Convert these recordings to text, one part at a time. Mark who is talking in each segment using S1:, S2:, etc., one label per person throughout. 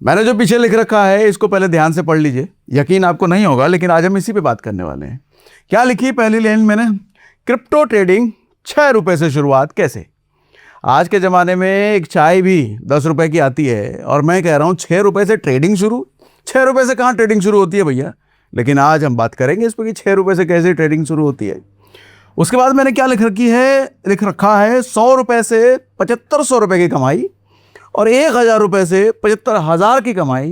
S1: मैंने जो पीछे लिख रखा है इसको पहले ध्यान से पढ़ लीजिए, यकीन आपको नहीं होगा लेकिन आज हम इसी पे बात करने वाले हैं। क्या लिखी पहली लाइन मैंने? क्रिप्टो ट्रेडिंग 6 रुपए से शुरुआत कैसे। आज के ज़माने में एक चाय भी 10 रुपए की आती है और मैं कह रहा हूँ 6 रुपए से ट्रेडिंग शुरू। 6 रुपए से कहाँ ट्रेडिंग शुरू होती है भैया। लेकिन आज हम बात करेंगे इस पर कि 6 रुपए से कैसे ट्रेडिंग शुरू होती है। उसके बाद मैंने क्या लिख रखा है 100 रुपए से 7500 रुपए की कमाई और 1000 रुपए से 75,000 की कमाई।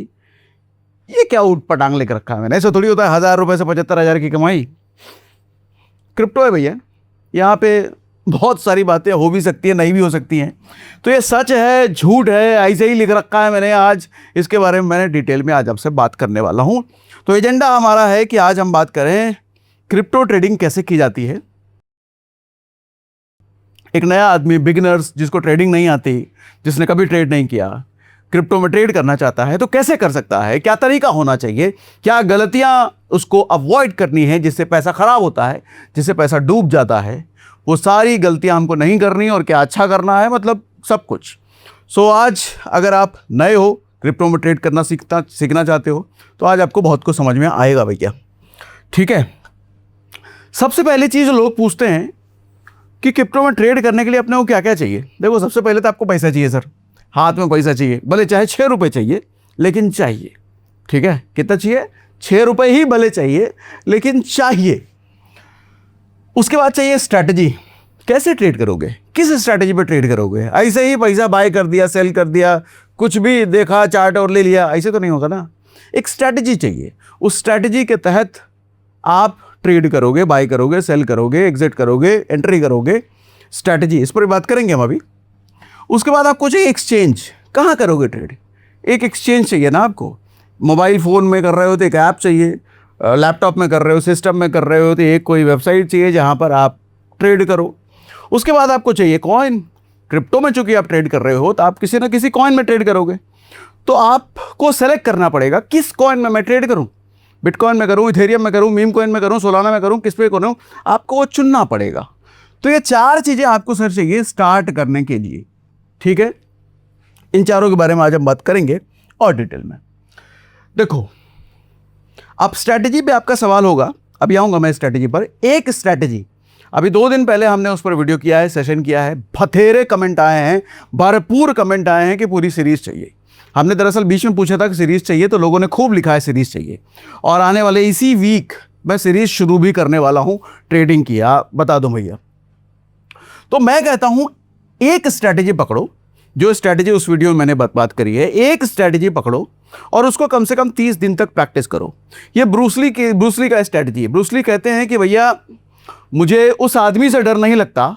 S1: ये क्या ऊट पटांग लिख रखा है मैंने, ऐसा थोड़ी होता है 1000 रुपए से 75,000 की कमाई। क्रिप्टो है भैया, यहाँ पे बहुत सारी बातें हो भी सकती है, नहीं भी हो सकती हैं। तो ये सच है झूठ है, ऐसे ही लिख रखा है मैंने। आज इसके बारे में मैंने डिटेल में आज आपसे बात करने वाला हूँ। तो एजेंडा हमारा है कि आज हम बात करें क्रिप्टो ट्रेडिंग कैसे की जाती है। एक नया आदमी, बिगिनर्स, जिसको ट्रेडिंग नहीं आती, जिसने कभी ट्रेड नहीं किया, क्रिप्टो में ट्रेड करना चाहता है तो कैसे कर सकता है, क्या तरीका होना चाहिए, क्या गलतियां उसको अवॉइड करनी है जिससे पैसा खराब होता है, जिससे पैसा डूब जाता है, वो सारी गलतियां हमको नहीं करनी और क्या अच्छा करना है, मतलब सब कुछ। सो आज अगर आप नए हो, क्रिप्टो में ट्रेड करना सीखना चाहते हो तो आज आपको बहुत कुछ समझ में आएगा भैया, ठीक है। सबसे पहली चीज़ लोग पूछते हैं कि क्रिप्टो में ट्रेड करने के लिए अपने को क्या क्या चाहिए। देखो, सबसे पहले तो आपको पैसा चाहिए सर, हाथ में पैसा चाहिए, भले चाहे 6 रुपये चाहिए लेकिन चाहिए, ठीक है। कितना चाहिए? 6 रुपये ही भले चाहिए लेकिन चाहिए। उसके बाद चाहिए स्ट्रैटेजी। कैसे ट्रेड करोगे, किस स्ट्रैटेजी पे ट्रेड करोगे? ऐसे ही पैसा बाय कर दिया, सेल कर दिया, कुछ भी देखा चार्ट और ले लिया, ऐसे तो नहीं होगा ना। एक स्ट्रैटेजी चाहिए। उस स्ट्रैटेजी के तहत आप ट्रेड करोगे, बाय करोगे, सेल करोगे, एग्जिट करोगे, एंट्री करोगे। स्ट्रैटेजी, इस पर बात करेंगे हम अभी। उसके बाद आपको चाहिए एक्सचेंज। कहाँ करोगे ट्रेड? एक एक्सचेंज चाहिए ना आपको। मोबाइल फ़ोन में कर रहे हो तो एक ऐप चाहिए, लैपटॉप में कर रहे हो, सिस्टम में कर रहे हो तो एक कोई वेबसाइट चाहिए जहाँ पर आप ट्रेड करो। उसके बाद आपको चाहिए कॉइन। क्रिप्टो में चूँकि आप ट्रेड कर रहे हो तो आप किसी ना किसी कॉइन में ट्रेड करोगे, तो आपको सेलेक्ट करना पड़ेगा किस कॉइन में मैं ट्रेड करूँ। बिटकॉइन में करूँ, इथेरियम में करूँ, मीम कॉइन में करूँ, सोलाना में करूँ, किस पे करूँ, आपको वो चुनना पड़ेगा। तो ये 4 चीज़ें आपको सर चाहिए स्टार्ट करने के लिए, ठीक है। इन चारों के बारे में आज हम बात करेंगे और डिटेल में। देखो, अब स्ट्रैटेजी पे आपका सवाल होगा, अभी आऊँगा मैं स्ट्रैटेजी पर। एक स्ट्रैटेजी अभी 2 दिन पहले हमने उस पर वीडियो किया है, सेशन किया है, बथेरे कमेंट आए हैं, भरपूर कमेंट आए हैं कि पूरी सीरीज़ चाहिए। हमने दरअसल बीच में पूछा था कि सीरीज़ चाहिए तो लोगों ने खूब लिखा है सीरीज़ चाहिए, और आने वाले इसी वीक मैं सीरीज़ शुरू भी करने वाला हूँ ट्रेडिंग की। बता दो भैया। तो मैं कहता हूँ एक स्ट्रैटेजी पकड़ो, जो स्ट्रैटेजी उस वीडियो में मैंने बात करी है, एक स्ट्रैटेजी पकड़ो और उसको कम से कम 30 दिन तक प्रैक्टिस करो। ये ब्रूसली का स्ट्रैटेजी है। ब्रूसली कहते हैं कि भैया मुझे उस आदमी से डर नहीं लगता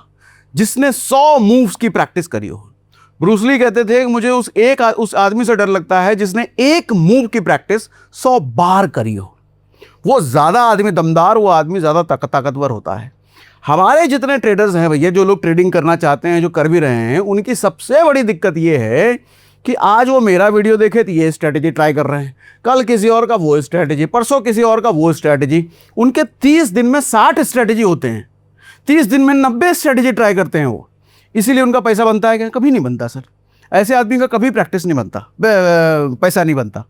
S1: जिसने 100 मूव्स की प्रैक्टिस करी हो। ब्रूसली कहते थे कि मुझे उस आदमी से डर लगता है जिसने एक मूव की प्रैक्टिस 100 बार करी हो। वो ज़्यादा आदमी दमदार, वो आदमी ज़्यादा ताकतवर होता है। हमारे जितने ट्रेडर्स हैं भैया, जो लोग ट्रेडिंग करना चाहते हैं, जो कर भी रहे हैं, उनकी सबसे बड़ी दिक्कत ये है कि आज वो मेरा वीडियो देखे तो ये स्ट्रैटेजी ट्राई कर रहे हैं, कल किसी और का वो स्ट्रैटेजी, परसों किसी और का वो स्ट्रैटेजी। उनके 30 दिन में 60 स्ट्रैटेजी होते हैं, 30 दिन में 90 स्ट्रैटेजी ट्राई करते हैं वो। इसीलिए उनका पैसा बनता है क्या? कभी नहीं बनता सर। ऐसे आदमी का कभी प्रैक्टिस नहीं बनता, पैसा नहीं बनता।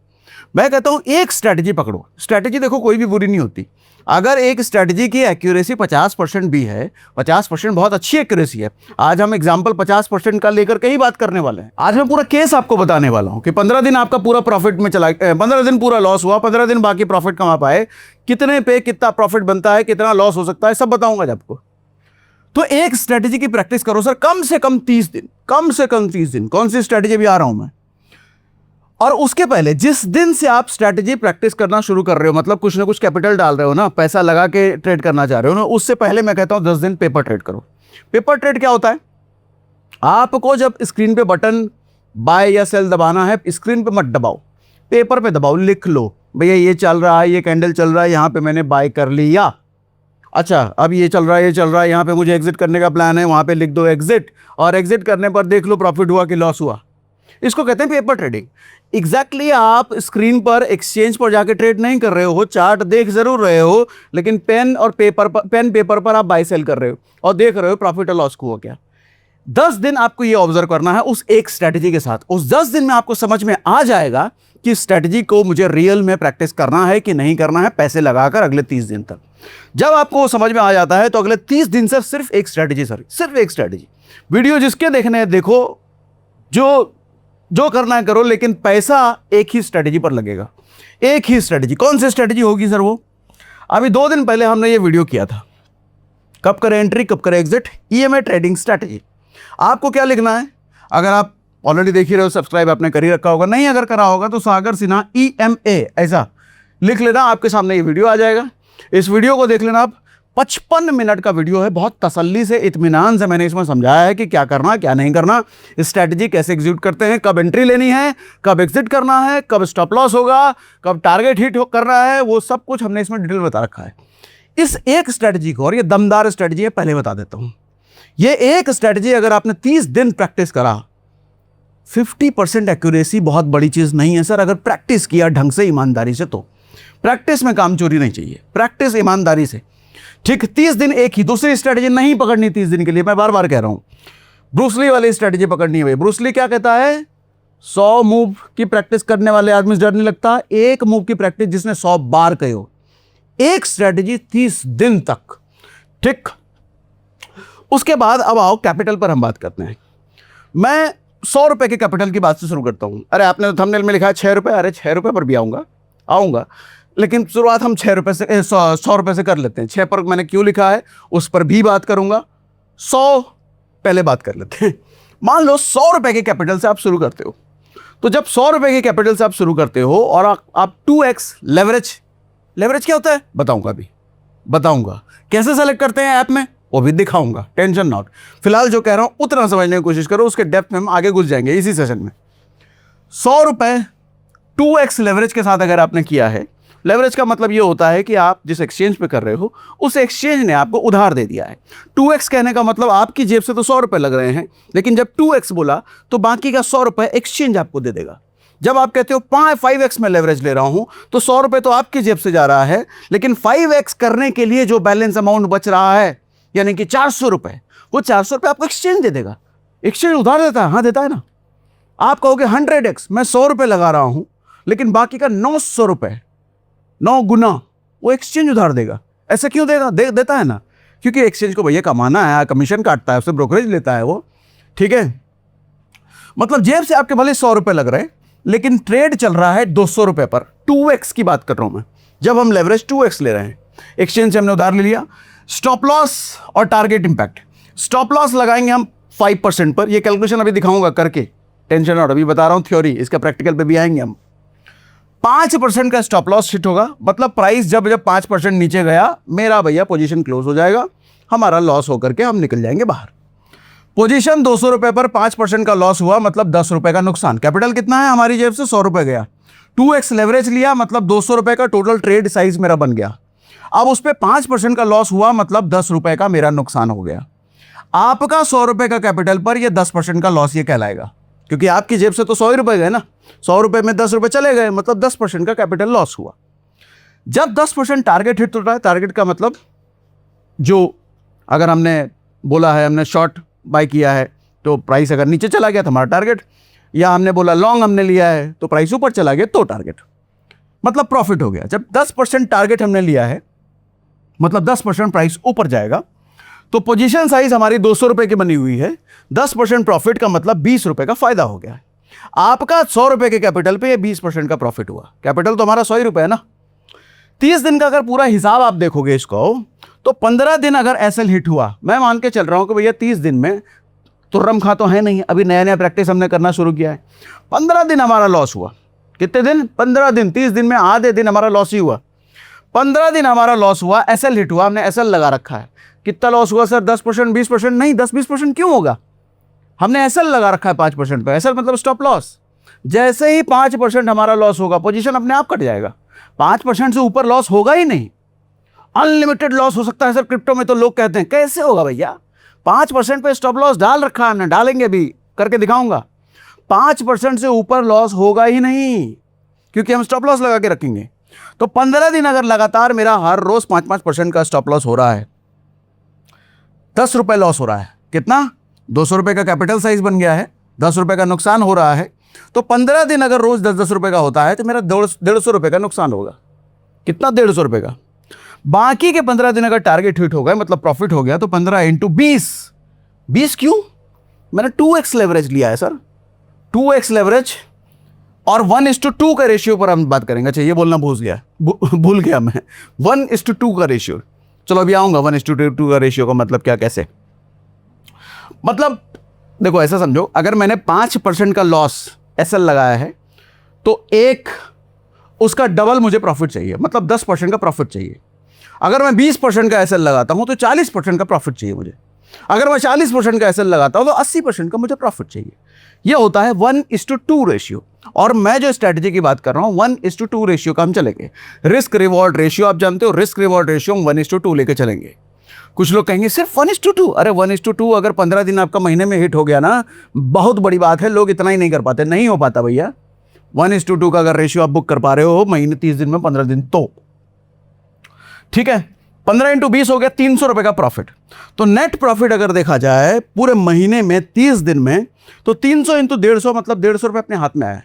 S1: मैं कहता हूँ एक स्ट्रैटेजी पकड़ो। स्ट्रैटेजी देखो कोई भी बुरी नहीं होती। अगर एक स्ट्रैटेजी की एक्यूरेसी 50% भी है, 50% बहुत अच्छी एक्यूरेसी है। आज हम एग्जांपल 50% का लेकर के ही बात करने वाले हैं। आज मैं पूरा केस आपको बताने वाला हूँ कि 15 दिन आपका पूरा प्रॉफिट में चला, 15 दिन पूरा लॉस हुआ, 15 दिन बाकी प्रॉफिट कमा पाए, कितने पे कितना प्रॉफिट बनता है, कितना लॉस हो सकता है, सब बताऊंगा आपको। तो एक स्ट्रैटेजी की प्रैक्टिस करो सर, कम से कम 30 दिन, कम से कम 30 दिन। कौन सी स्ट्रैटेजी भी आ रहा हूं मैं। और उसके पहले जिस दिन से आप स्ट्रैटेजी प्रैक्टिस करना शुरू कर रहे हो, मतलब कुछ ना कुछ कैपिटल डाल रहे हो ना, पैसा लगा के ट्रेड करना चाह रहे हो ना, उससे पहले मैं कहता हूं 10 दिन पेपर ट्रेड करो। पेपर ट्रेड क्या होता है? आपको जब स्क्रीन पे बटन बाय या सेल दबाना है, स्क्रीन पे मत दबाओ, पेपर पे दबाओ, लिख लो भैया ये चल रहा है, ये कैंडल चल रहा है, यहां पे मैंने बाय कर लिया। अच्छा, अब ये चल रहा है, ये चल रहा है, यहाँ पे मुझे एग्जिट करने का प्लान है, वहाँ पे लिख दो एग्जिट, और एग्जिट करने पर देख लो प्रॉफिट हुआ कि लॉस हुआ। इसको कहते हैं पेपर ट्रेडिंग। एग्जैक्टली आप स्क्रीन पर एक्सचेंज पर जाके ट्रेड नहीं कर रहे हो, चार्ट देख जरूर रहे हो, लेकिन पेन पेपर पर आप बाय सेल कर रहे हो और देख रहे हो प्रॉफिट और लॉस को हुआ क्या। 10 दिन आपको ये ऑब्जर्व करना है उस एक स्ट्रेटजी के साथ। उस 10 दिन में आपको समझ में आ जाएगा कि स्ट्रेटजी को मुझे रियल में प्रैक्टिस करना है कि नहीं करना है, पैसे लगाकर अगले 30 दिन तक। जब आपको वो समझ में आ जाता है तो अगले 30 दिन से सिर्फ एक स्ट्रेटजी, सिर्फ एक स्ट्रेटजी। वीडियो जिसके देखने हैं देखो, जो करना है करो, लेकिन पैसा एक ही स्ट्रेटजी पर लगेगा, एक ही स्ट्रेटजी। कौन सी स्ट्रेटजी होगी सर? वो अभी 2 दिन पहले हमने ये वीडियो किया था, कब करें एंट्री, कब करें एग्जिट, ईएमए ट्रेडिंग स्ट्रेटजी। आपको क्या लिखना है? अगर आप ऑलरेडी देख ही रहे हो, सब्सक्राइब आपने कर ही रखा होगा, नहीं अगर करा होगा तो सागर सिन्हा EMA ऐसा लिख लेना, आपके सामने ये वीडियो आ जाएगा। इस वीडियो को देख लेना आप। 55 मिनट का वीडियो है, बहुत तसल्ली से, इत्मीनान से मैंने इसमें समझाया है कि क्या करना क्या नहीं करना, स्ट्रैटेजी कैसे एग्जीक्यूट करते हैं, कब एंट्री लेनी है, कब एग्जिट करना है, कब स्टॉप लॉस होगा, कब टारगेट हिट करना है, वो सब कुछ हमने इसमें डिटेल बता रखा है। इस एक स्ट्रैटेजी को, और ये दमदार स्ट्रैटेजी है, पहले बता देता हूं। ये एक स्ट्रैटेजी अगर आपने 30 दिन प्रैक्टिस करा, 50% एक्यूरेसी बहुत बड़ी चीज नहीं है सर, अगर प्रैक्टिस किया ढंग से, ईमानदारी से। तो प्रैक्टिस में काम चोरी नहीं चाहिए, प्रैक्टिस ईमानदारी से। ठीक, 30 दिन एक ही, दूसरी स्ट्रैटेजी नहीं पकड़नी 30 दिन के लिए। मैं बार बार कह रहा हूं, ब्रूस ली वाली स्ट्रैटेजी पकड़नी है भाई। ब्रूस ली क्या कहता है? 100 मूव की प्रैक्टिस करने वाले आदमी से डर नहीं लगता, एक मूव की प्रैक्टिस जिसने 100 बार कही हो। एक स्ट्रैटेजी 30 दिन तक। ठीक, उसके बाद अब आओ कैपिटल पर हम बात करते हैं। मैं 100 रुपए के कैपिटल की बात से शुरू करता हूं। अरे आपने तो थंबनेल में लिखा है 6 रुपए, अरे 6 रुपए पर भी आऊंगा, लेकिन शुरुआत हम 6 रुपए से 100 रुपए से कर लेते हैं। 6 पर मैंने क्यों लिखा है उस पर भी बात करूंगा, 100 पहले बात कर लेते हैं। मान लो 100 रुपए के कैपिटल से आप शुरू करते हो, तो जब 100 रुपए के कैपिटल से आप शुरू करते हो और आप 2x लेवरेज क्या होता है बताऊंगा। कैसे सेलेक्ट करते हैं ऐप में, वो भी दिखाऊंगा, टेंशन नॉट। फिलहाल जो कह रहा हूं उतना समझने की कोशिश करो, उसके डेप्थ में हम आगे घुस जाएंगे इसी सेशन में। 100 रुपए 2x लेवरेज के साथ अगर आपने किया है, लेवरेज का मतलब ये होता है कि आप जिस एक्सचेंज पे कर रहे हो उस एक्सचेंज ने आपको उधार दे दिया है। 2x कहने का मतलब आपकी जेब से तो 100 रुपए लग रहे हैं, लेकिन जब 2x बोला तो बाकी का 100 रुपए एक्सचेंज आपको दे देगा। जब आप कहते हो 5x में लेवरेज ले रहा हूं, तो 100 रुपए तो आपकी जेब से जा रहा है, लेकिन 5x करने के लिए जो बैलेंस अमाउंट बच रहा है, यानी कि 400 रुपए, वो 400 रुपए आपको एक्सचेंज दे देगा। एक्सचेंज उधार देता है, हाँ देता है ना। आप कहोगे 100x, मैं 100 रुपए लगा रहा हूं, लेकिन बाकी का 900 रुपए, 9 गुना वो एक्सचेंज उधार देगा। ऐसा क्यों देगा? देता है ना, क्योंकि एक्सचेंज को भैया कमाना है, कमीशन काटता है, उससे ब्रोकरेज लेता है वो। ठीक है, मतलब जेब से आपके भले 100 रुपए लग रहे हैं, लेकिन ट्रेड चल रहा है 200 रुपए पर। 2x की बात कर रहा हूं मैं, जब हम लेवरेज 2x ले रहे हैं, एक्सचेंज से हमने उधार ले लिया। स्टॉप लॉस और टारगेट इंपैक्ट। स्टॉप लॉस लगाएंगे हम 5% पर, ये कैलकुलेशन अभी दिखाऊंगा करके, टेंशन नॉट, अभी बता रहा हूं थ्योरी, इसका प्रैक्टिकल पे भी आएंगे हम। 5% का स्टॉप लॉस हिट होगा, मतलब प्राइस जब 5% नीचे गया, मेरा भैया पोजीशन क्लोज हो जाएगा, हमारा लॉस होकर के हम निकल जाएंगे बाहर। पोजीशन 200 रुपए पर 5% का लॉस हुआ, मतलब 10 रुपए का नुकसान। कैपिटल कितना है? हमारी जेब से 100 रुपए गया। 2x लेवरेज लिया, मतलब 200 रुपए का टोटल ट्रेड साइज मेरा बन गया। अब उस पर 5% का लॉस हुआ, मतलब 10 रुपए का मेरा नुकसान हो गया। आपका 100 रुपए का कैपिटल पर यह 10% का लॉस ये कहलाएगा, क्योंकि आपकी जेब से तो 100 रुपए गए ना, 100 रुपए में 10 रुपए चले गए, मतलब 10% का कैपिटल लॉस हुआ। जब 10% टारगेट हिट होता है, टारगेट का मतलब जो अगर हमने बोला है, हमने शॉर्ट बाय किया है तो प्राइस अगर नीचे चला गया तो हमारा टारगेट, या हमने बोला लॉन्ग हमने लिया है तो प्राइस ऊपर चला गया तो टारगेट, मतलब प्रॉफिट हो गया। जब 10% टारगेट हमने लिया है, मतलब 10% प्राइस ऊपर जाएगा, तो पोजीशन साइज हमारी 200 रुपए की बनी हुई है, 10% प्रॉफिट का मतलब 20 रुपए का फायदा हो गया है। आपका 100 रुपए के कैपिटल पे 20% का प्रॉफिट हुआ। कैपिटल तो हमारा 100 ही रुपए है ना। 30 दिन का अगर पूरा हिसाब आप देखोगे इसको, तो 15 दिन अगर एसएल हिट हुआ, मैं मान के चल रहा हूं कि भैया 30 दिन में तुर्रम खा तो है नहीं, अभी नया नया प्रैक्टिस हमने करना शुरू किया है। 15 दिन हमारा लॉस हुआ। कितने दिन? 15 दिन। 30 दिन में आधे दिन हमारा लॉस ही हुआ। 15 दिन हमारा लॉस हुआ, एसएल हिट हुआ, हमने एसएल लगा रखा है। कितना लॉस हुआ सर? 10%, 20%? नहीं, 10-20% क्यों होगा? हमने एसएल लगा रखा है 5% पे। एसएल मतलब स्टॉप लॉस। जैसे ही 5% हमारा लॉस होगा, पोजीशन अपने आप कट जाएगा। 5% से ऊपर लॉस होगा ही नहीं। अनलिमिटेड लॉस हो सकता है सर क्रिप्टो में, तो लोग कहते हैं कैसे होगा भैया? 5% पे स्टॉप लॉस डाल रखा है हमने, डालेंगे भी, करके दिखाऊंगा। 5% से ऊपर लॉस होगा ही नहीं, क्योंकि हम स्टॉप लॉस लगा के रखेंगे। तो 15 दिन अगर लगातार मेरा हर रोज 5-5% का स्टॉप लॉस हो रहा है, 10 रुपए लॉस हो रहा है। कितना? ₹200 का कैपिटल साइज बन गया है, ₹10 का नुकसान हो रहा है, तो 15 दिन अगर रोज ₹10 का होता है तो मेरा ₹150 का नुकसान होगा। कितना? ₹150 का। बाकी के 15 दिन अगर टारगेट हिट हो गए, मतलब प्रॉफिट हो गया, तो 15 इंटू 20। 20 क्यों? मैंने 2x लेवरेज लिया है सर, 2x लेवरेज, और 1:2 का रेशियो पर हम बात करेंगे। अच्छा, ये बोलना भूल गया मैं, 1:2 का रेशियो। चलो अभी आऊंगा 1:2 का रेशियो का मतलब क्या, कैसे। मतलब देखो ऐसा समझो, अगर मैंने 5% का लॉस एसएल लगाया है तो एक उसका डबल मुझे प्रॉफिट चाहिए, मतलब 10% का प्रॉफिट चाहिए। अगर मैं 20% का एसएल लगाता हूं तो 40% का प्रॉफिट चाहिए मुझे। अगर मैं 40% का एसएल लगाता हूं तो 80% का मुझे प्रॉफिट चाहिए। यह होता है 1:2 रेशियो। और मैं जो स्ट्रैटेजी की बात कर रहा हूं 1:2 रेशियो का हम चलेंगे। रिस्क रिवॉर्ड रेशियो आप जानते हो, रिस्क रिवॉर्ड रेशियो हम 1:2 लेके चलेंगे। कुछ लोग कहेंगे सिर्फ 1:2, अरे 1:2 अगर 15 दिन आपका महीने में हिट हो गया ना, बहुत बड़ी बात है। लोग इतना ही नहीं कर पाते, नहीं हो पाता भैया। 1:2 का अगर रेशियो आप बुक कर पा रहे हो महीने 30 दिन में, 15 दिन, तो ठीक है। 15 इंटू 20 हो गया ₹300 का प्रॉफिट। तो नेट प्रॉफिट अगर देखा जाए पूरे महीने में 30 दिन में, तो 300 इंटू 150 मतलब ₹150 अपने हाथ में आया है।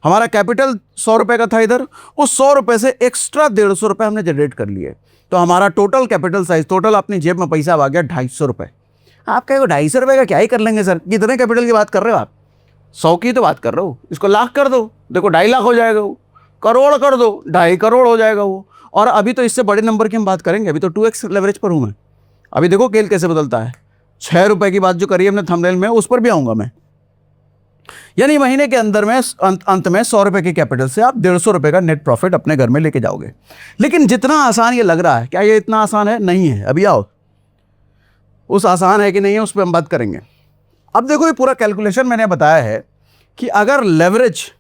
S1: हमारा कैपिटल ₹100 का था इधर, उस ₹100 से एक्स्ट्रा ₹150 हमने जनरेट कर लिए। तो हमारा टोटल कैपिटल साइज, टोटल अपनी जेब में पैसा आ गया ₹250। आप कहेंगे ₹250 का क्या ही कर लेंगे सर, कितने कैपिटल की बात कर रहे हो आप? 100 की तो बात कर रहे हो, इसको लाख कर दो, देखो 2.5 लाख हो जाएगा वो, करोड़ कर दो, 2.5 करोड़ हो जाएगा वो। और अभी तो इससे बड़े नंबर की हम बात करेंगे, अभी तो 2x लेवरेज पर हूं मैं। अभी देखो खेल कैसे बदलता है। ₹6 की बात जो करी हमने थंबनेल में, उस पर भी आऊंगा मैं। यानी महीने के अंदर में अंत में ₹100 के कैपिटल से आप ₹150 का नेट प्रॉफिट अपने घर में लेके जाओगे। लेकिन जितना आसान ये लग रहा है, क्या ये इतना आसान है? नहीं है। अभी आओ, उस आसान है कि नहीं है उस पर हम बात करेंगे। अब देखो ये पूरा कैलकुलेशन मैंने बताया है कि अगर लेवरेज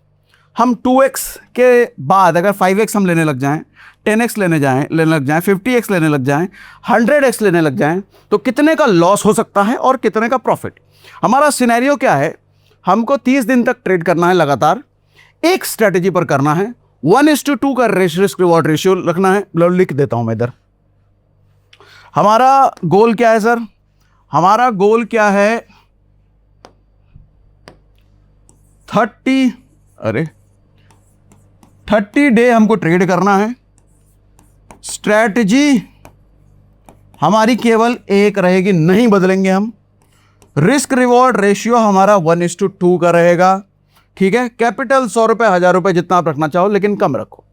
S1: हम 2x के बाद अगर 5x हम लेने लग जाएं, 10x लेने लग जाएं, 50x लेने लग जाएं, 100x लेने लग जाएं, तो कितने का लॉस हो सकता है और कितने का प्रॉफिट। हमारा सिनेरियो क्या है, हमको 30 दिन तक ट्रेड करना है लगातार, एक स्ट्रेटेजी पर करना है, 1:2 का रिस्क रिवॉर्ड रेशियो रखना है। लिख देता हूं मैं इधर। हमारा गोल क्या है सर? हमारा गोल क्या है? 30 डे हमको ट्रेड करना है। स्ट्रैटेजी हमारी केवल एक रहेगी, नहीं बदलेंगे हम। रिस्क रिवॉर्ड रेशियो हमारा 1:2 का रहेगा, ठीक है। कैपिटल ₹100, ₹1000 जितना आप रखना चाहो, लेकिन कम रखो।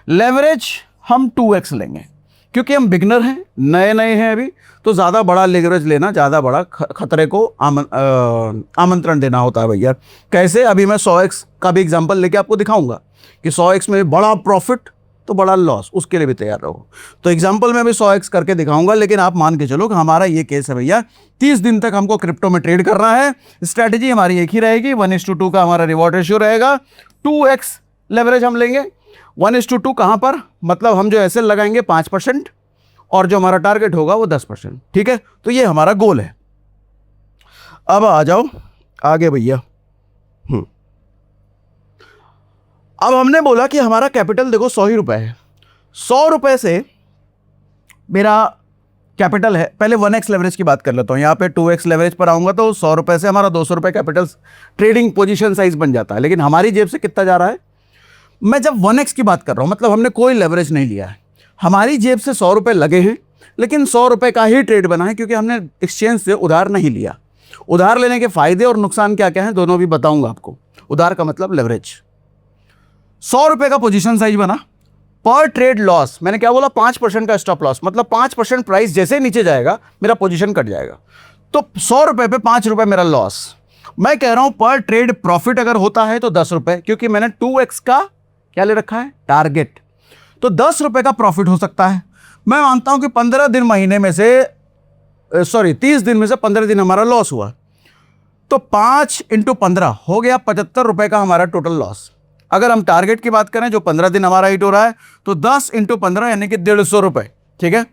S1: लेवरेज हम 2x लेंगे क्योंकि हम बिगनर हैं, नए हैं अभी, तो ज़्यादा बड़ा लेवरेज लेना, ज़्यादा बड़ा खतरे को आमंत्रण देना होता है भैया। कैसे? अभी मैं 100x का भी एग्जांपल लेके आपको दिखाऊंगा कि 100x में बड़ा प्रॉफिट तो बड़ा लॉस, उसके लिए भी तैयार रहो। तो एग्जांपल में अभी 100x करके दिखाऊंगा, लेकिन आप मान के चलो कि हमारा ये केस है भैया, 30 दिन तक हमको क्रिप्टो में ट्रेड करना है। स्ट्रैटेजी हमारी एक ही रहेगी, 1:2 का हमारा रिवॉर्ड रेशियो रहेगा। 2x लेवरेज हम लेंगे। 1:2 कहाँ पर? मतलब हम जो एसएल लगाएंगे 5% और जो हमारा टारगेट होगा वो 10%, ठीक है। तो ये हमारा गोल है। अब आ जाओ आगे भैया। अब हमने बोला कि हमारा कैपिटल देखो ₹100 है। ₹100 से मेरा कैपिटल है। पहले 1x लेवरेज की बात कर लेता हूं, यहां पे 2x लेवरेज पर आऊंगा तो ₹100 से हमारा ₹200 कैपिटल ट्रेडिंग पोजीशन साइज बन जाता है। लेकिन हमारी जेब से कितना जा रहा है? मैं जब 1x की बात कर रहा हूं, मतलब हमने कोई लेवरेज नहीं लिया है, हमारी जेब से ₹100 लगे हैं, लेकिन ₹100 का ही ट्रेड बना है क्योंकि हमने एक्सचेंज से उधार नहीं लिया। उधार लेने के फायदे और नुकसान क्या क्या हैं दोनों भी बताऊंगा आपको। उधार का मतलब लेवरेज। ₹100 का पोजीशन साइज बना, पर ट्रेड लॉस, मैंने क्या बोला? 5% का स्टॉप लॉस, मतलब 5% प्राइस जैसे नीचे जाएगा मेरा पोजीशन कट जाएगा। तो ₹100 पे ₹5 मेरा लॉस। मैं कह रहा हूं पर ट्रेड प्रॉफिट अगर होता है तो ₹10, क्योंकि मैंने 2x का क्या ले रखा है? टारगेट। तो ₹10 का प्रॉफिट हो सकता है। मैं मानता हूं कि 15 दिन महीने में से 30 दिन में से 15 दिन हमारा लॉस हुआ, तो 5 × 15 हो गया ₹75 का हमारा टोटल लॉस। अगर हम टारगेट की बात करें जो 15 दिन हमारा हिट हो रहा है, तो 10 × 15 यानी कि ₹150, ठीक है।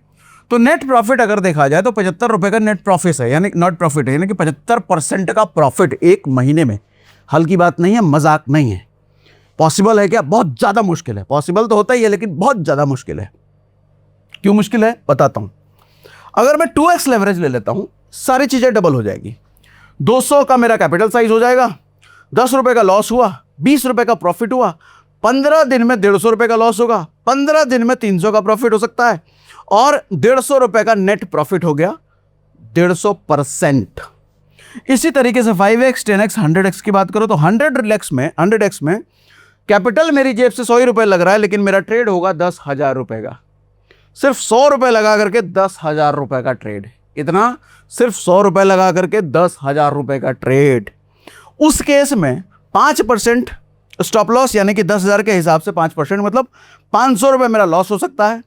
S1: तो नेट प्रॉफिट अगर देखा जाए तो ₹75 का नेट प्रॉफिट है, यानी नॉट प्रॉफिट है, यानी कि 75% का प्रॉफिट एक महीने में। हल्की बात नहीं है, मजाक नहीं है। पॉसिबल है क्या? बहुत ज़्यादा मुश्किल है। पॉसिबल तो होता ही है, लेकिन बहुत ज़्यादा मुश्किल है। क्यों मुश्किल है? बताता हूं। अगर मैं 2x लेवरेज ले लेता हूं, सारी चीज़ें डबल हो जाएगी। 200 का मेरा कैपिटल साइज हो जाएगा, 10 रुपए का लॉस हुआ, 20 रुपए का प्रॉफिट हुआ, 15 दिन में 150 रुपए का लॉस होगा, 15 दिन में 300 का प्रॉफिट हो सकता है, और 150 रुपए का नेट प्रॉफिट हो गया 150%। इसी तरीके से 5x, 10x, 100x की बात करो तो 100x में कैपिटल मेरी जेब से 100 रुपए लग रहा है, लेकिन मेरा ट्रेड होगा 10,000 रुपए का। सिर्फ 100 रुपए लगा करके 10,000 रुपए का ट्रेड। इतना, सिर्फ 100 रुपए लगा करके 10,000 रुपए का ट्रेड। उस केस में 5% स्टॉप लॉस, यानी कि 10,000 के हिसाब से 5% मतलब 500 रुपए मेरा लॉस हो सकता है।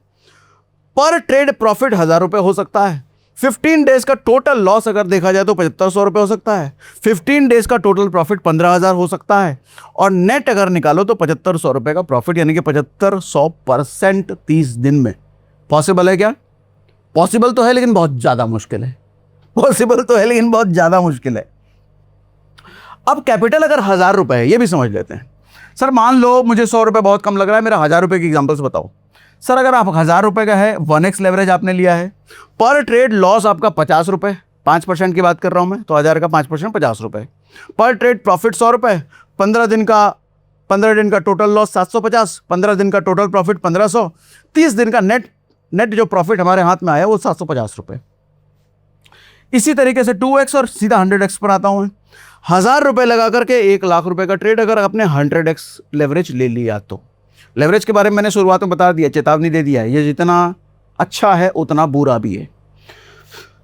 S1: पर ट्रेड प्रॉफिट 1,000 रुपए हो सकता है। 15 डेज का टोटल लॉस अगर देखा जाए तो 7,500 रुपए हो सकता है। 15 डेज का टोटल प्रॉफिट 15,000 हो सकता है। और नेट अगर निकालो तो 7,500 रुपए का प्रॉफिट, यानी कि 7,500% 30 दिन में। पॉसिबल है क्या? पॉसिबल तो है, लेकिन बहुत ज़्यादा मुश्किल है। पॉसिबल तो है, लेकिन बहुत ज़्यादा मुश्किल है। अब कैपिटल अगर 1,000 रुपए है, ये भी समझ लेते हैं। सर मान लो मुझे 100 रुपए बहुत कम लग रहा है, मेरा 1,000 रुपए की एग्जाम्पल्स बताओ। सर अगर आप 1,000 रुपए का है, 1x लेवरेज आपने लिया है, पर ट्रेड लॉस आपका 50 रुपए, 5% की बात कर रहा हूं मैं, तो 1,000 का 5% 50 रुपए। पर ट्रेड प्रॉफिट 100 रुपए, 15 दिन का टोटल लॉस 750, 15 दिन का टोटल प्रॉफिट 1,500, 30 दिन का नेट जो प्रॉफिट हमारे हाथ में आया वो 750 रुपए। इसी तरीके से 2x और सीधा 100x पर आता हूं मैं। 1,000 रुपए लगा करके 1,00,000 रुपए का ट्रेड अगर आपने 100x लेवरेज ले लिया तो, लेवरेज के बारे में मैंने शुरुआत में बता दिया, चेतावनी दे दिया है, ये जितना अच्छा है उतना बुरा भी है।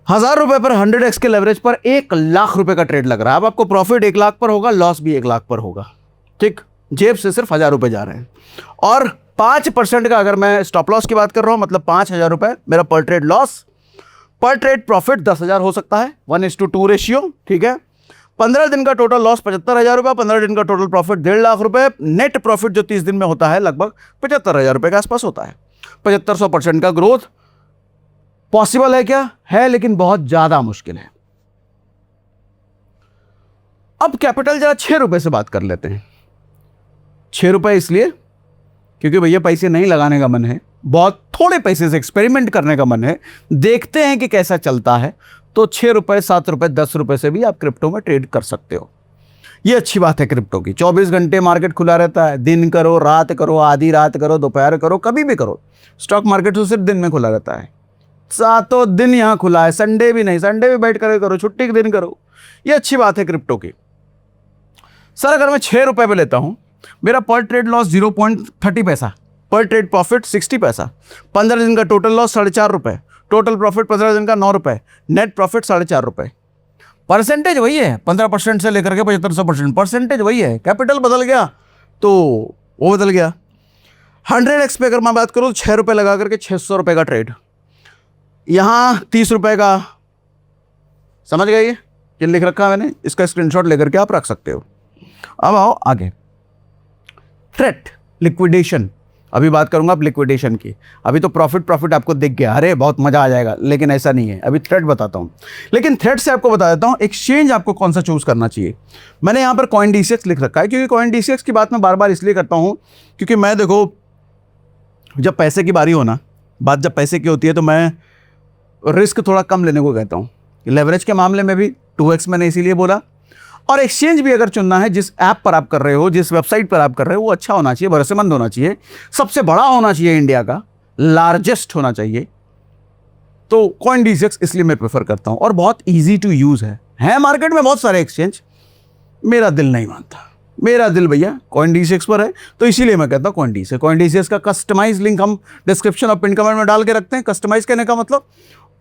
S1: 1,000 रुपए पर 100x के लेवरेज पर 1,00,000 रुपए का ट्रेड लग रहा है। अब आपको प्रॉफिट 1,00,000 पर होगा, लॉस भी 1,00,000 पर होगा। ठीक, जेब से सिर्फ 1,000 रुपए जा रहे हैं। और 5% का अगर मैं स्टॉप लॉस की बात कर रहा हूं, मतलब 5,000 रुपए मेरा पर ट्रेड लॉस, पर ट्रेड प्रॉफिट 10,000 हो सकता है, 1:2 रेशियो। ठीक है, 15 दिन का टोटल लॉस 75,000 रुपए, 15 दिन का टोटल प्रॉफिट 1,50,000 रुपए। नेट प्रॉफिट जो 30 दिन में होता है लगभग 75,000 रुपए के आसपास होता है। 7500% का ग्रोथ पॉसिबल है क्या? है, लेकिन बहुत ज्यादा मुश्किल है। अब कैपिटल जरा 6 रुपए से बात कर लेते हैं। 6 रुपए इसलिए क्योंकि भैया पैसे नहीं लगाने का मन है, बहुत थोड़े पैसे से एक्सपेरिमेंट करने का मन है, देखते हैं कि कैसा चलता है। तो 6 रुपए, 7 रुपए, 10 रुपए से भी आप क्रिप्टो में ट्रेड कर सकते हो। ये अच्छी बात है क्रिप्टो की। 24 घंटे मार्केट खुला रहता है, दिन करो, रात करो, आधी रात करो, दोपहर करो, कभी भी करो। स्टॉक मार्केट तो सिर्फ दिन में खुला रहता है, 7 दिन यहाँ खुला है, संडे भी नहीं, संडे भी बैठ कर करो, छुट्टी के दिन करो। ये अच्छी बात है क्रिप्टो की। सर अगर मैं 6 रुपए पे लेता हूँ, मेरा पर ट्रेड लॉस 0.30 पैसा, पर ट्रेड प्रॉफिट 60 पैसा, 15 दिन का टोटल लॉस 4.5 रुपए, टोटल प्रॉफिट 15 दिन का 9 रुपए, नेट प्रॉफिट 4.5 रुपए। परसेंटेज वही है, 15% से लेकर के 7500%, परसेंटेज वही है। कैपिटल बदल गया तो वो बदल गया। 100x पे अगर मैं बात करूँ, 6 रुपए लगा करके 600 रुपए का ट्रेड, यहाँ 30 रुपए का, समझ गए ये लिख रखा है मैंने, इसका स्क्रीनशॉट लेकर के आप रख सकते हो। अब आओ आगे, थ्रेट लिक्विडेशन। अभी बात करूंगा आप लिक्विडेशन की। अभी तो प्रॉफिट आपको दिख गया, अरे बहुत मजा आ जाएगा, लेकिन ऐसा नहीं है। अभी थ्रेट बताता हूं, लेकिन थ्रेट से आपको बता देता हूं एक्सचेंज आपको कौन सा चूज करना चाहिए। मैंने यहां पर CoinDCX लिख रखा है, क्योंकि CoinDCX की बात मैं बार बार इसलिए करता हूं क्योंकि मैं, देखो, जब पैसे की बारी हो ना, बात जब पैसे की होती है तो मैं रिस्क थोड़ा कम लेने को कहता हूँ। लेवरेज के मामले में भी 2x मैंने इसीलिए बोला। और एक्सचेंज भी अगर चुनना है, जिस ऐप पर आप कर रहे हो, जिस वेबसाइट पर आप कर रहे हो, वो अच्छा होना चाहिए, भरोसेमंद होना चाहिए, सबसे बड़ा होना चाहिए, इंडिया का लार्जेस्ट होना चाहिए। तो CoinDCX इसलिए मैं प्रेफर करता हूं, और बहुत इजी टू यूज है मार्केट में बहुत सारे एक्सचेंज। मेरा दिल नहीं मानता, मेरा दिल भैया CoinDCX पर है, तो इसीलिए मैं कहता हूं CoinDCX का कस्टमाइज लिंक हम डिस्क्रिप्शन और पिन कमेंट में डाल के रखते हैं। कस्टमाइज करने का मतलब,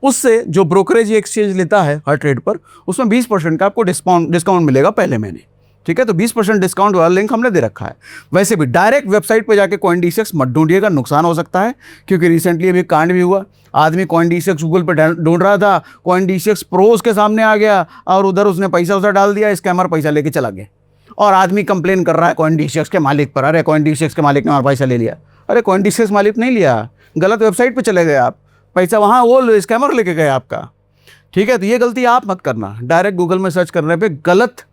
S1: उससे जो ब्रोकरेज एक्सचेंज लेता है हर ट्रेड पर, उसमें 20% का आपको डिस्काउंट मिलेगा पहले महीने। ठीक है, तो 20% डिस्काउंट वाला लिंक हमने दे रखा है। वैसे भी डायरेक्ट वेबसाइट पे जाके CoinDCX मत ढूंढिएगा, नुकसान हो सकता है, क्योंकि रिसेंटली अभी कांड भी हुआ। आदमी CoinDCX गूगल पे ढूंढ रहा था, CoinDCX प्रोज के सामने आ गया और उधर उसने पैसा उधर डाल दिया, स्कैमर पैसा लेके चला गया, और आदमी कंप्लेन कर रहा है CoinDCX के मालिक पर, अरे CoinDCX के मालिक ने हमारा पैसा ले लिया। अरे CoinDCX मालिक नहीं लिया, गलत वेबसाइट पर चले गए आप, पैसा वहाँ वो स्कैमर लेके गए आपका। ठीक है, तो ये गलती आप मत करना। डायरेक्ट गूगल में सर्च करने पे गलत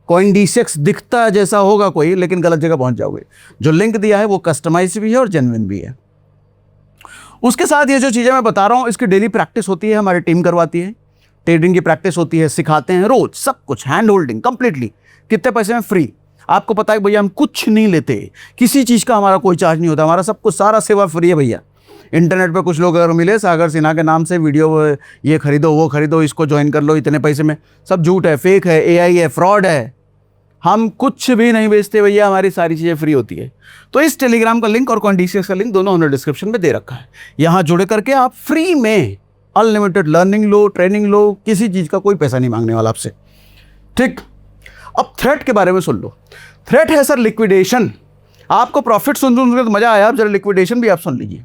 S1: CoinDCX दिखता है जैसा होगा कोई, लेकिन गलत जगह पहुंच जाओगे। जो लिंक दिया है वो कस्टमाइज भी है और जेन्युइन भी है। उसके साथ ये जो चीज़ें मैं बता रहा हूँ, इसकी डेली प्रैक्टिस होती है, हमारी टीम करवाती है। ट्रेडिंग की प्रैक्टिस होती है, सिखाते हैं रोज, सब कुछ हैंड होल्डिंग कंप्लीटली। कितने पैसे में? फ्री। आपको पता है भैया हम कुछ नहीं लेते, किसी चीज़ का हमारा कोई चार्ज नहीं होता, हमारा सब कुछ सारा सेवा फ्री है भैया। इंटरनेट पे कुछ लोग अगर मिले सागर सिन्हा के नाम से वीडियो, ये खरीदो वो खरीदो, इसको ज्वाइन कर लो इतने पैसे में, सब झूठ है, फेक है, एआई है, फ्रॉड है। हम कुछ भी नहीं बेचते भैया, हमारी सारी चीज़ें फ्री होती है। तो इस टेलीग्राम का लिंक और CoinDCX का लिंक दोनों हमने डिस्क्रिप्शन में दे रखा है। यहाँ जुड़े करके आप फ्री में अनलिमिटेड लर्निंग लो, ट्रेनिंग लो, किसी चीज़ का कोई पैसा नहीं मांगने वाला आपसे, ठीक। अब थ्रेट के बारे में सुन लो। थ्रेट है सर लिक्विडेशन। आपको प्रॉफिट सुन के तो मजा आया, अब जरा लिक्विडेशन भी आप सुन लीजिए।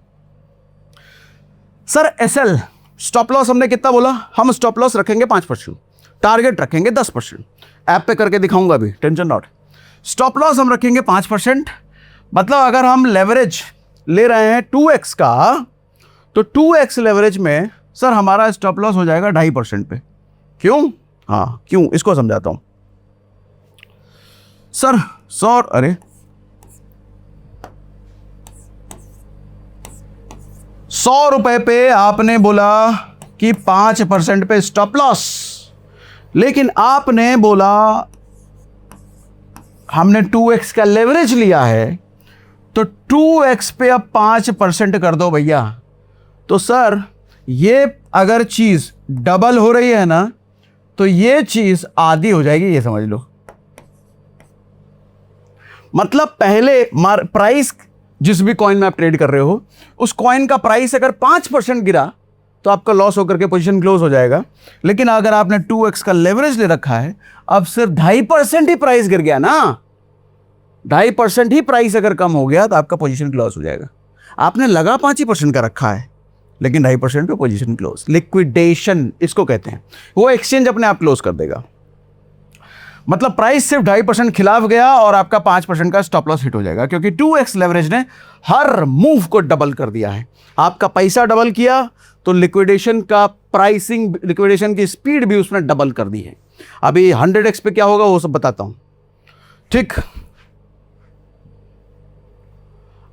S1: सर SL स्टॉप लॉस हमने कितना बोला? हम स्टॉप लॉस रखेंगे 5%, टारगेट रखेंगे 10%। ऐप पे करके दिखाऊंगा अभी, टेंशन नॉट। स्टॉप लॉस हम रखेंगे 5%, मतलब अगर हम लेवरेज ले रहे हैं 2x का, तो 2x लेवरेज में सर हमारा स्टॉप लॉस हो जाएगा 2.5% पे। क्यों? हाँ क्यों, इसको समझाता हूं सर। अरे 100 रुपए पे आपने बोला कि 5% पे स्टॉप लॉस, लेकिन आपने बोला हमने 2x का लेवरेज लिया है, तो 2x पे अब 5% कर दो भैया। तो सर ये अगर चीज डबल हो रही है ना, तो ये चीज आधी हो जाएगी, ये समझ लो। मतलब पहले प्राइस जिस भी कॉइन में आप ट्रेड कर रहे हो, उस कॉइन का प्राइस अगर 5% गिरा तो आपका लॉस होकर के पोजीशन क्लोज हो जाएगा। लेकिन अगर आपने 2x का लेवरेज ले रखा है, अब सिर्फ 2.5% ही प्राइस गिर गया ना, 2.5% ही प्राइस अगर कम हो गया तो आपका पोजीशन क्लोज हो जाएगा। आपने लगा 5% का रखा है, लेकिन 2.5% पे पोजीशन क्लोज। लिक्विडेशन इसको कहते हैं, वो एक्सचेंज अपने आप क्लोज कर देगा। मतलब प्राइस सिर्फ 2.5% खिलाफ गया और आपका 5% का स्टॉप लॉस हिट हो जाएगा, क्योंकि 2x लेवरेज ने हर मूव को डबल कर दिया है। आपका पैसा डबल किया तो लिक्विडेशन का प्राइसिंग, लिक्विडेशन की स्पीड भी उसने डबल कर दी है। अभी 100x पे क्या होगा वो सब बताता हूं, ठीक।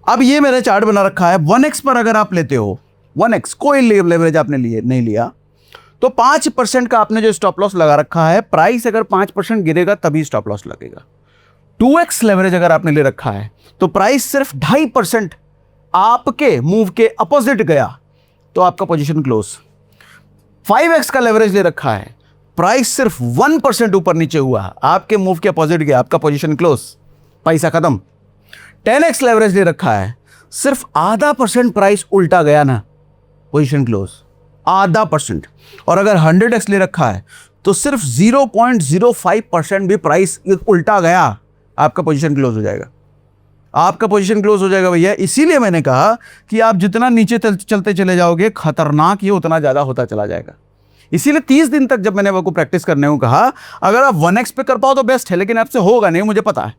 S1: अब ये मैंने चार्ट बना रखा है। 1x पर अगर आप लेते हो, 1x कोई लेवरेज आपने नहीं लिया, तो 5% का आपने जो स्टॉप लॉस लगा रखा है, प्राइस अगर 5% गिरेगा तभी स्टॉप लॉस लगेगा। 2x लेवरेज अगर आपने ले रखा है, तो प्राइस सिर्फ 2.5% आपके मूव के अपोजिट गया तो आपका पोजीशन क्लोज। 5x का लेवरेज ले रखा है, प्राइस सिर्फ 1% ऊपर नीचे हुआ, आपके मूव के अपोजिट गया, आपका पोजीशन क्लोज, पैसा खत्म। 10x लेवरेज ले रखा है, सिर्फ 0.5% प्राइस उल्टा गया ना, पोजीशन क्लोज, 0.5%। और अगर 100x ले रखा है तो सिर्फ 0.05% भी प्राइस उल्टा गया, आपका पोजीशन क्लोज हो जाएगा, आपका पोजीशन क्लोज हो जाएगा भैया। इसीलिए मैंने कहा कि आप जितना नीचे चलते चले जाओगे, खतरनाक ये उतना ज़्यादा होता चला जाएगा। इसीलिए 30 दिन तक जब मैंने आपको प्रैक्टिस करने को कहा, अगर आप 1x पे कर पाओ तो बेस्ट है, लेकिन आपसे होगा नहीं, मुझे पता है।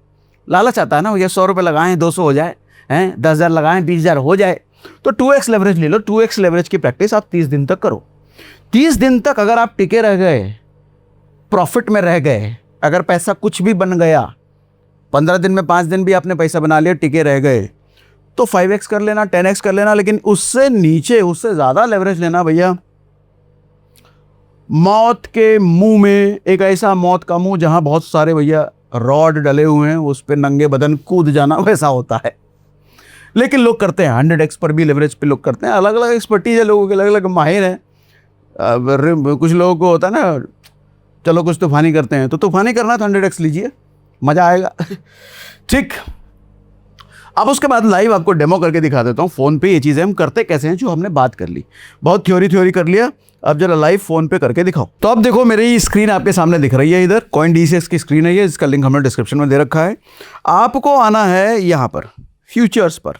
S1: लालच आता है ना भैया, 100 रुपये लगाएं 200 हो जाए, 10,000 लगाएं 20,000 हो जाए। तो 2x लेवरेज ले लो। 2x लेवरेज की प्रैक्टिस आप 30 दिन तक करो। 30 दिन तक अगर आप टिके रह गए, प्रॉफिट में रह गए, अगर पैसा कुछ भी बन गया, 15 दिन में 5 दिन भी आपने पैसा बना लिया, टिके रह गए, तो 5x कर लेना, 10x कर लेना, लेकिन उससे नीचे, उससे ज़्यादा लेवरेज लेना भैया। मौत के मुंह में, एक ऐसा मौत का मुंह जहां बहुत सारे भैया रॉड डले हुए हैं, उस पर नंगे बदन कूद जाना, वैसा होता है। लेकिन लोग करते हैं, 100x पर भी लेवरेज पे लोग करते हैं। अलग अलग एक्सपर्टीज है लोगों के, अलग अलग माहिर हैं। कुछ लोगों को होता है ना, चलो कुछ तूफानी करते हैं, तो तूफानी करना तो 100x लीजिए, मज़ा आएगा, ठीक। अब उसके बाद लाइव आपको डेमो करके दिखा देता हूँ फ़ोन पे ये चीज़ें हम करते कैसे हैं, जो हमने बात कर ली। बहुत थ्योरी कर लिया, अब जरा लाइव फ़ोन पे करके दिखाओ। तो अब देखो मेरी स्क्रीन आपके सामने दिख रही है, इधर CoinDCX की स्क्रीन है ये, इसका लिंक हमने डिस्क्रिप्शन में दे रखा है। आपको आना है यहाँ पर फ्यूचर्स पर,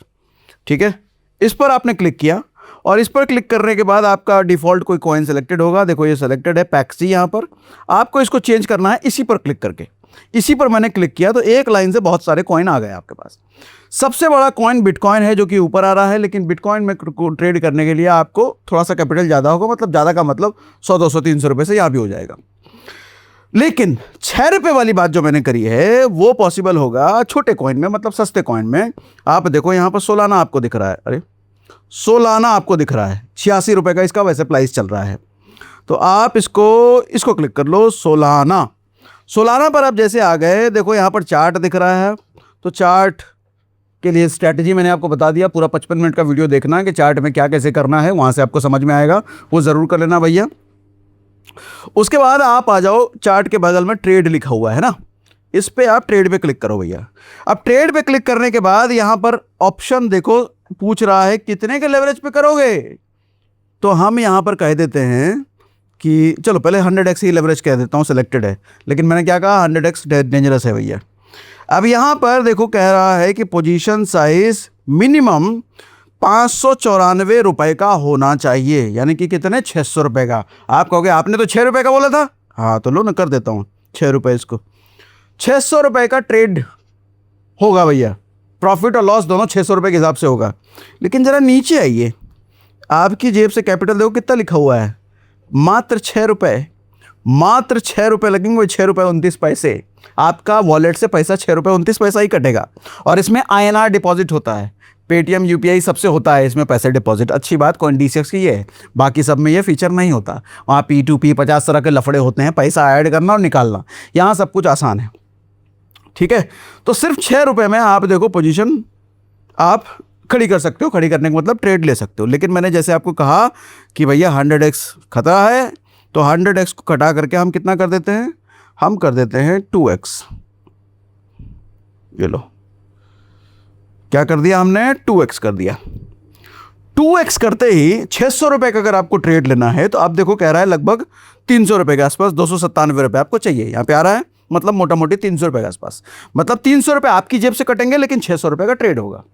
S1: ठीक है। इस पर आपने क्लिक किया और इस पर क्लिक करने के बाद आपका डिफ़ॉल्ट कोई कॉइन सेलेक्टेड होगा। देखो ये सेलेक्टेड है पैक्सी, यहाँ पर आपको इसको चेंज करना है। इसी पर क्लिक करके, इसी पर मैंने क्लिक किया तो एक लाइन से बहुत सारे कॉइन आ गए आपके पास। सबसे बड़ा कॉइन बिटकॉइन है जो कि ऊपर आ रहा है, लेकिन बिटकॉइन में ट्रेड करने के लिए आपको थोड़ा सा कैपिटल ज़्यादा होगा, मतलब ज़्यादा का मतलब 100, 200, 300 रुपये से यहाँ भी हो जाएगा। लेकिन 6 रुपये वाली बात जो मैंने करी है वो पॉसिबल होगा छोटे कॉइन में, मतलब सस्ते कॉइन में। आप देखो यहाँ पर सोलाना आपको दिख रहा है, अरे सोलाना आपको दिख रहा है 86 रुपये का इसका वैसे प्राइस चल रहा है। तो आप इसको क्लिक कर लो, सोलाना। सोलाना पर आप जैसे आ गए, देखो यहाँ पर चार्ट दिख रहा है। तो चार्ट के लिए स्ट्रैटेजी मैंने आपको बता दिया, पूरा 55 मिनट का वीडियो देखना है कि चार्ट में क्या कैसे करना है, वहाँ से आपको समझ में आएगा, वो ज़रूर कर लेना भैया। उसके बाद आप आ जाओ, चार्ट के बगल में ट्रेड लिखा हुआ है ना, इस पे आप ट्रेड पे क्लिक करो भैया। अब ट्रेड पे क्लिक करने के बाद यहाँ पर ऑप्शन देखो, पूछ रहा है कितने के लेवरेज पे करोगे। तो हम यहाँ पर कह देते हैं कि चलो पहले 100x ही लेवरेज कह देता हूँ, सिलेक्टेड है, लेकिन मैंने क्या कहा 100x डेंजरस है भैया। अब यहाँ पर देखो कह रहा है कि पोजीशन साइज मिनिमम 594 रुपये का होना चाहिए, यानी कि कितने 600 रुपये का। आप कहोगे आपने तो 6 रुपये का बोला था, हाँ तो लो ना कर देता हूँ 6 रुपये, इसको 600 रुपये का ट्रेड होगा भैया, प्रॉफिट और लॉस दोनों 600 रुपये के हिसाब से होगा। लेकिन ज़रा नीचे आइए, आपकी जेब से कैपिटल देखो कितना लिखा हुआ है, मात्र 6 रुपये, मात्र 6 रुपये लगेंगे, वही 6 रुपये 29 पैसे। आपका वॉलेट से पैसा 6 रुपये 29 पैसा ही कटेगा। और इसमें INR डिपॉजिट होता है, पेटीएम UPI सबसे होता है इसमें पैसे डिपॉजिट। अच्छी बात CoinDCX की ये है, बाकी सब में ये फीचर नहीं होता। वहाँ P2P 50 तरह के लफड़े होते हैं, पैसा ऐड करना और निकालना। यहाँ सब कुछ आसान है, ठीक है। तो सिर्फ 6 रुपये में आप देखो पोजीशन आप खड़ी कर सकते हो। खड़ी करने का मतलब ट्रेड ले सकते हो। लेकिन मैंने जैसे आपको कहा कि भैया 100x खतरा है, तो 100x को कटा करके हम कितना कर देते हैं, हम कर देते हैं 2x। ये लो, क्या कर दिया हमने, 2x कर दिया। 2x करते ही 600 रुपये का अगर आपको ट्रेड लेना है तो आप देखो कह रहा है लगभग 300 रुपये के आसपास, 297 रुपये आपको चाहिए। यहाँ पे आ रहा है, मतलब मोटा मोटी 300 रुपये के आसपास, मतलब 300 रुपये आपकी जेब से कटेंगे, लेकिन 600 रुपये का ट्रेड होगा,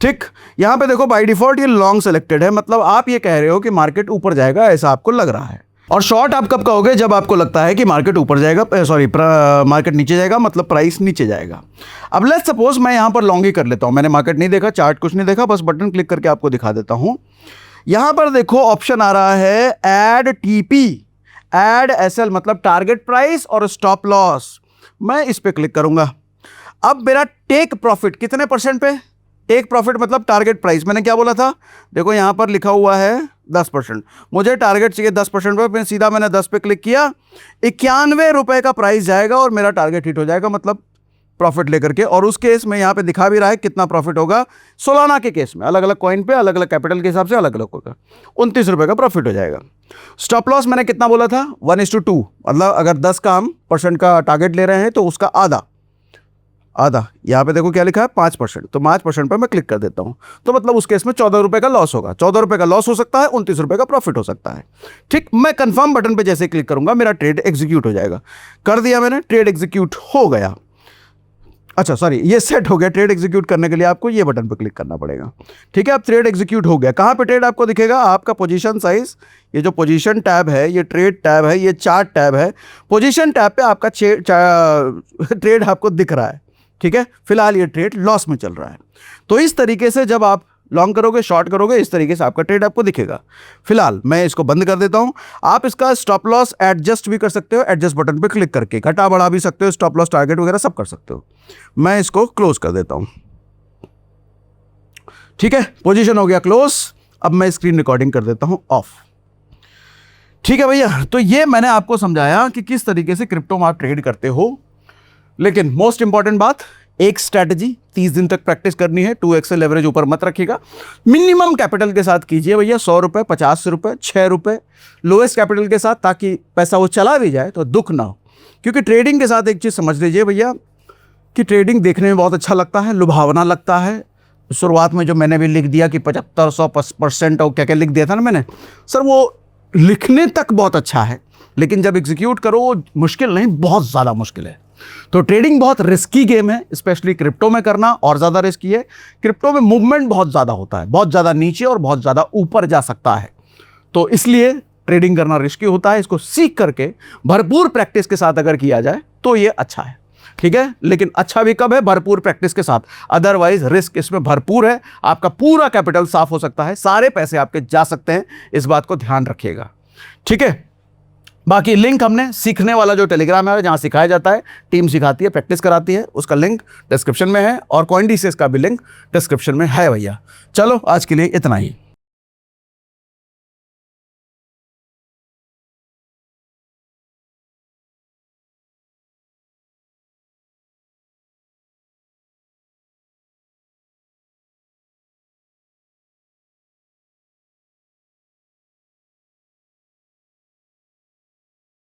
S1: ठीक। यहाँ पे देखो बाय डिफॉल्ट ये लॉन्ग सेलेक्टेड है, मतलब आप ये कह रहे हो कि मार्केट ऊपर जाएगा, ऐसा आपको लग रहा है। और शॉर्ट आप कब कहोगे, जब आपको लगता है कि मार्केट ऊपर जाएगा, सॉरी मार्केट नीचे जाएगा, मतलब प्राइस नीचे जाएगा। अब लेट्स सपोज मैं यहाँ पर लॉन्ग ही कर लेता हूँ, मैंने मार्केट नहीं देखा, चार्ट कुछ नहीं देखा, बस बटन क्लिक करके आपको दिखा देता हूँ। यहाँ पर देखो ऑप्शन आ रहा है ऐड TP, ऐड SL, मतलब टारगेट प्राइस और स्टॉप लॉस। मैं इस पर क्लिक करूँगा। अब मेरा टेक प्रॉफिट कितने % पे, टेक प्रॉफिट मतलब टारगेट प्राइस, मैंने क्या बोला था, देखो यहाँ पर लिखा हुआ है 10%, मुझे टारगेट चाहिए 10% पे। सीधा मैंने 10 पे क्लिक किया, 91 रुपये का प्राइस जाएगा और मेरा टारगेट हिट हो जाएगा, मतलब प्रॉफिट लेकर के। और उस केस में यहाँ पे दिखा भी रहा है कितना प्रॉफिट होगा। सोलाना के केस में अलग अलग कॉइन पे अलग अलग कैपिटल के हिसाब से अलग अलग होगा, 29 रुपये का प्रॉफिट हो जाएगा। स्टॉप लॉस मैंने कितना बोला था, 1:2, मतलब अगर 10 का हम % का टारगेट ले रहे हैं तो उसका आधा, यहाँ पे देखो क्या लिखा है 5%, तो 5% पर मैं क्लिक कर देता हूँ, तो मतलब उस केस में 14 रुपये का लॉस होगा। 14 रुपये का लॉस हो सकता है, 29 रुपये का प्रॉफिट हो सकता है, ठीक। मैं कंफर्म बटन पे जैसे क्लिक करूंगा मेरा ट्रेड एग्जीक्यूट हो जाएगा। कर दिया मैंने, ट्रेड एग्जीक्यूट हो गया। अच्छा सॉरी, ये सेट हो गया। ट्रेड एग्जीक्यूट करने के लिए आपको ये बटन पे क्लिक करना पड़ेगा, ठीक है। अब ट्रेड एग्जीक्यूट हो गया। कहाँ पे ट्रेड आपको दिखेगा, आपका पोजीशन साइज, ये जो पोजीशन टैब है, ये ट्रेड टैब है, ये चार्ट टैब है। पोजीशन टैब पे आपका ट्रेड आपको दिख रहा है, ठीक है। फिलहाल ये ट्रेड लॉस में चल रहा है। तो इस तरीके से जब आप लॉन्ग करोगे, शॉर्ट करोगे, इस तरीके से आपका ट्रेड आपको दिखेगा। फिलहाल मैं इसको बंद कर देता हूं। आप इसका स्टॉप लॉस एडजस्ट भी कर सकते हो, एडजस्ट बटन पे क्लिक करके घटा बढ़ा भी सकते हो, स्टॉप लॉस टारगेट वगैरह सब कर सकते हो। मैं इसको क्लोज कर देता हूं, ठीक है। पोजीशन हो गया क्लोज। अब मैं स्क्रीन रिकॉर्डिंग कर देता हूं ऑफ, ठीक है भैया। तो ये मैंने आपको समझाया कि किस तरीके से क्रिप्टो में आप ट्रेड करते हो। लेकिन मोस्ट इंपॉर्टेंट बात, एक स्ट्रैटेजी 30 दिन तक प्रैक्टिस करनी है। 2x से लेवरेज ऊपर मत रखिएगा, मिनिमम कैपिटल के साथ कीजिए भैया। 100 रुपये, 50 रुपये, 6 रुपये लोएस्ट कैपिटल के साथ, ताकि पैसा वो चला भी जाए तो दुख ना हो। क्योंकि ट्रेडिंग के साथ एक चीज़ समझ लीजिए भैया कि ट्रेडिंग देखने में बहुत अच्छा लगता है, लुभावना लगता है। शुरुआत में जो मैंने भी लिख दिया कि 75-100% और क्या क्या लिख दिया था ना मैंने, सर वो लिखने तक बहुत अच्छा है, लेकिन जब एग्जीक्यूट करो वो मुश्किल नहीं, बहुत ज़्यादा मुश्किल है। तो ट्रेडिंग बहुत रिस्की गेम है, स्पेशली क्रिप्टो में करना और ज़्यादा रिस्की है। क्रिप्टो में मूवमेंट बहुत ज़्यादा होता है, बहुत ज़्यादा नीचे और बहुत ज़्यादा ऊपर जा सकता है। तो इसलिए ट्रेडिंग करना रिस्की होता है। इसको सीख करके भरपूर प्रैक्टिस के साथ अगर किया जाए तो ये अच्छा है, ठीक है। लेकिन अच्छा भी कब है, भरपूर प्रैक्टिस के साथ, अदरवाइज रिस्क इसमें भरपूर है। आपका पूरा कैपिटल साफ हो सकता है, सारे पैसे आपके जा सकते हैं, इस बात को ध्यान रखिएगा, ठीक है। बाकी लिंक हमने सीखने वाला जो टेलीग्राम है जहाँ सिखाया जाता है, टीम सिखाती है, प्रैक्टिस कराती है, उसका लिंक डिस्क्रिप्शन में है, और CoinDCX का भी लिंक डिस्क्रिप्शन में है भैया। चलो आज के लिए इतना ही।